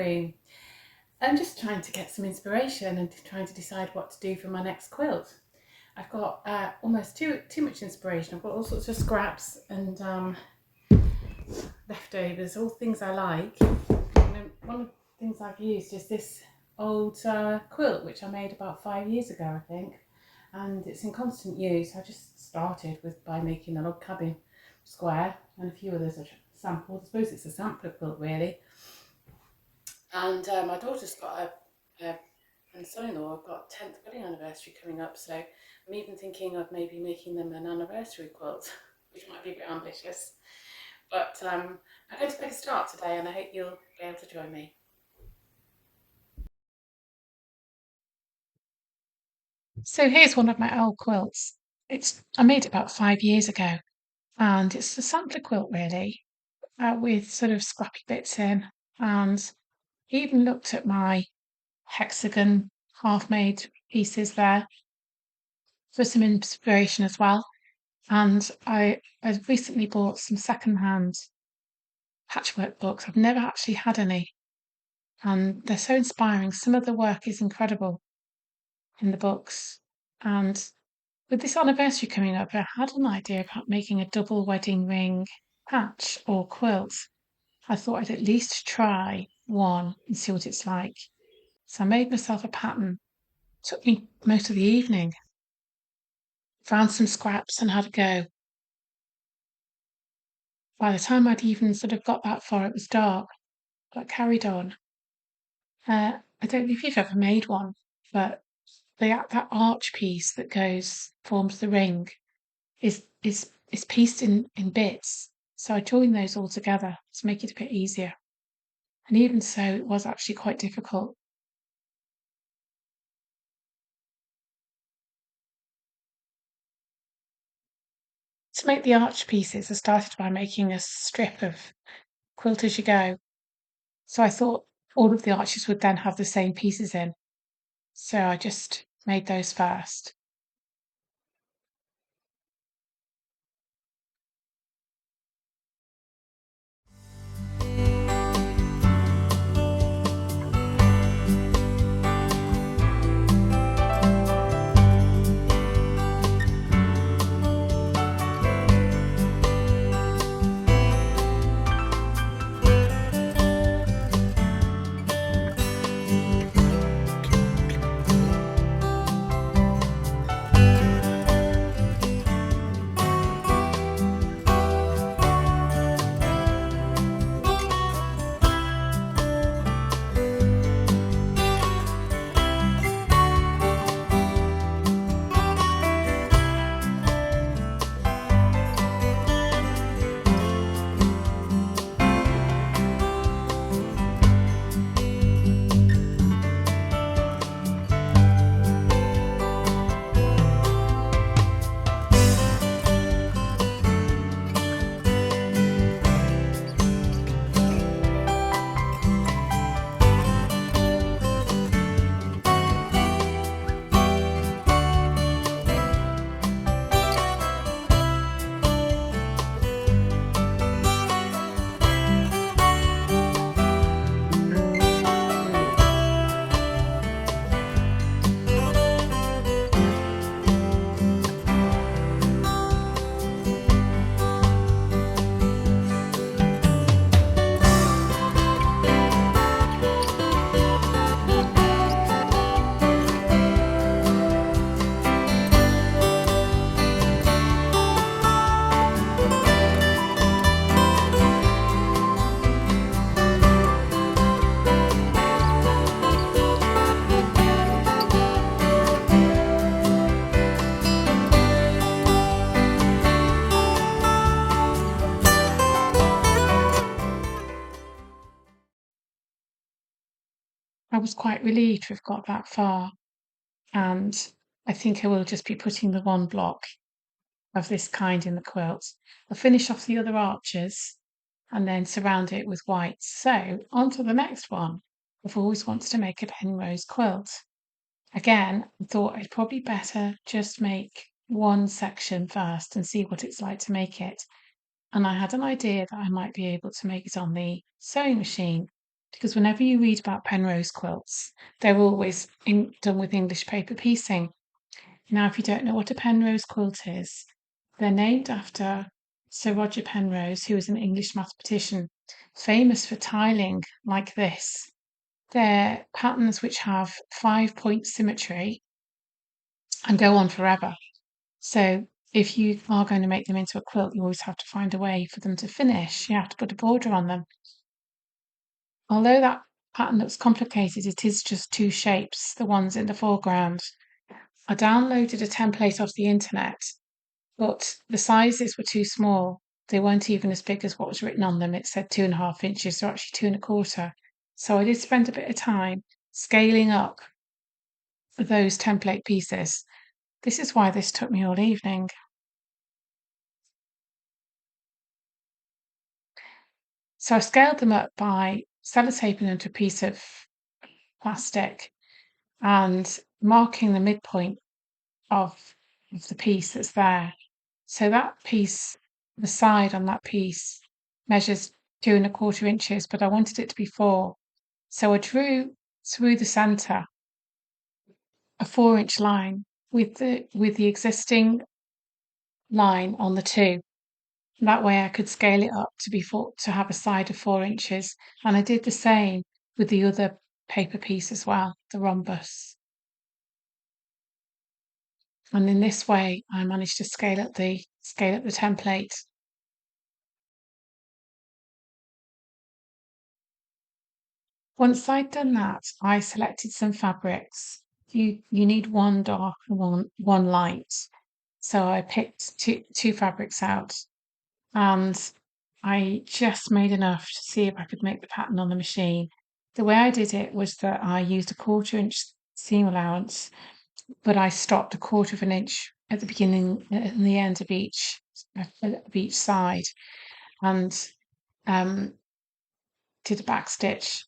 room. I'm just trying to get some inspiration and trying to decide what to do for my next quilt. I've got almost too much inspiration. I've got all sorts of scraps and leftovers, all things I like. And one of the things I've used is this old quilt which I made about 5 years ago, I think, and it's in constant use. I just started by making a log cabin square, and a few others are sampled. I suppose it's a sampler quilt really. And my daughter's got and son-in-law have got a 10th wedding anniversary coming up, so I'm even thinking of maybe making them an anniversary quilt, which might be a bit ambitious. But I'm going to make a start today, and I hope you'll be able to join me. So here's one of my old quilts. I made it about 5 years ago, and it's a sampler quilt really, with sort of scrappy bits in. And even looked at my hexagon half-made pieces there for some inspiration as well. And I recently bought some second-hand patchwork books. I've never actually had any, and they're so inspiring. Some of the work is incredible in the books, and with this anniversary coming up, I had an idea about making a double wedding ring patch or quilt. I thought I'd at least try one and see what it's like. So I made myself a pattern. Took me most of the evening. Found some scraps and had a go. By the time I'd even sort of got that far, it was dark, but I carried on. I don't know if you've ever made one, but that arch piece that forms the ring is pieced in bits. So I joined those all together to make it a bit easier. And even so, it was actually quite difficult. To make the arch pieces, I started by making a strip of quilt as you go. So I thought all of the arches would then have the same pieces in. So I just made those first. I was quite relieved to have got that far, and I think I will just be putting the one block of this kind in the quilt. I'll finish off the other arches and then surround it with white. So on to the next one. I've always wanted to make a Penrose quilt. Again, I thought I'd probably better just make one section first and see what it's like to make it. And I had an idea that I might be able to make it on the sewing machine. because whenever you read about Penrose quilts, they're always done with English paper piecing. Now, if you don't know what a Penrose quilt is, they're named after Sir Roger Penrose, who was an English mathematician, famous for tiling like this. They're patterns which have 5-point symmetry and go on forever. So if you are going to make them into a quilt, you always have to find a way for them to finish. You have to put a border on them. Although that pattern looks complicated, it is just two shapes, the ones in the foreground. I downloaded a template off the internet, but the sizes were too small. They weren't even as big as what was written on them. It said 2.5 inches, they're actually 2.25. So I did spend a bit of time scaling up those template pieces. This is why this took me all evening. So I scaled them up by sellotaping them to a piece of plastic and marking the midpoint of the piece that's there. So that piece, the side on that piece measures 2.25 inches, but I wanted it to be 4. So I drew through the centre a 4-inch line with the existing line on the 2. That way I could scale it up to have a side of 4 inches. And I did the same with the other paper piece as well, the rhombus. And in this way I managed to scale up the template. Once I'd done that, I selected some fabrics. You need one dark and one light. So I picked two fabrics out, and I just made enough to see if I could make the pattern on the machine. The way I did it was that I used a 1/4 inch seam allowance, but I stopped 1/4 of an inch at the beginning and the end of each side, and did a back stitch.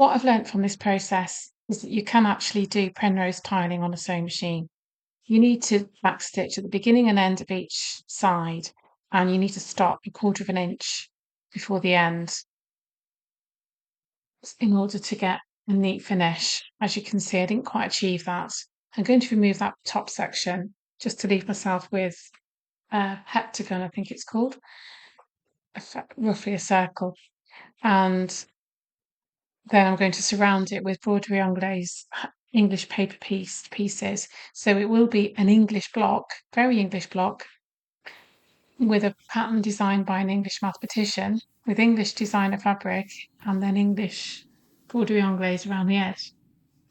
What I've learnt from this process is that you can actually do Penrose tiling on a sewing machine. You need to backstitch at the beginning and end of each side, and you need to stop a quarter of an inch before the end in order to get a neat finish. As you can see, I didn't quite achieve that. I'm going to remove that top section just to leave myself with a heptagon, I think it's called, roughly a circle. And then I'm going to surround it with broderie anglaise English paper pieces. So it will be an English block, very English block, with a pattern designed by an English mathematician, with English designer fabric, and then English broderie anglaise around the edge.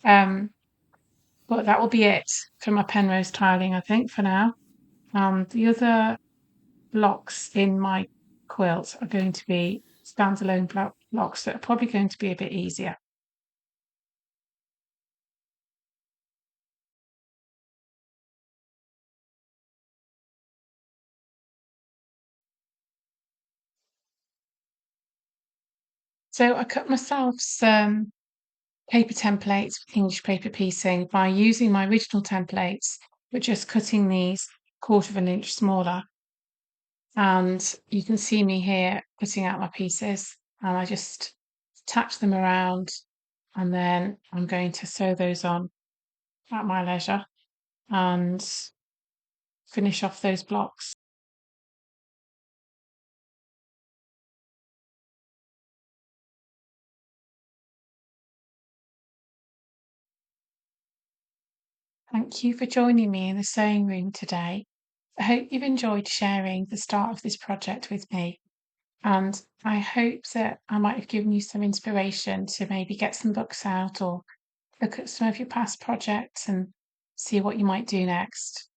But that will be it for my Penrose tiling, I think, for now. The other blocks in my quilt are going to be standalone blocks that are probably going to be a bit easier. So I cut myself some paper templates with English paper piecing by using my original templates, but just cutting these quarter of an inch smaller. And you can see me here cutting out my pieces, and I just attach them around, and then I'm going to sew those on at my leisure and finish off those blocks. Thank you for joining me in the sewing room today. I hope you've enjoyed sharing the start of this project with me. And I hope that I might have given you some inspiration to maybe get some books out or look at some of your past projects and see what you might do next.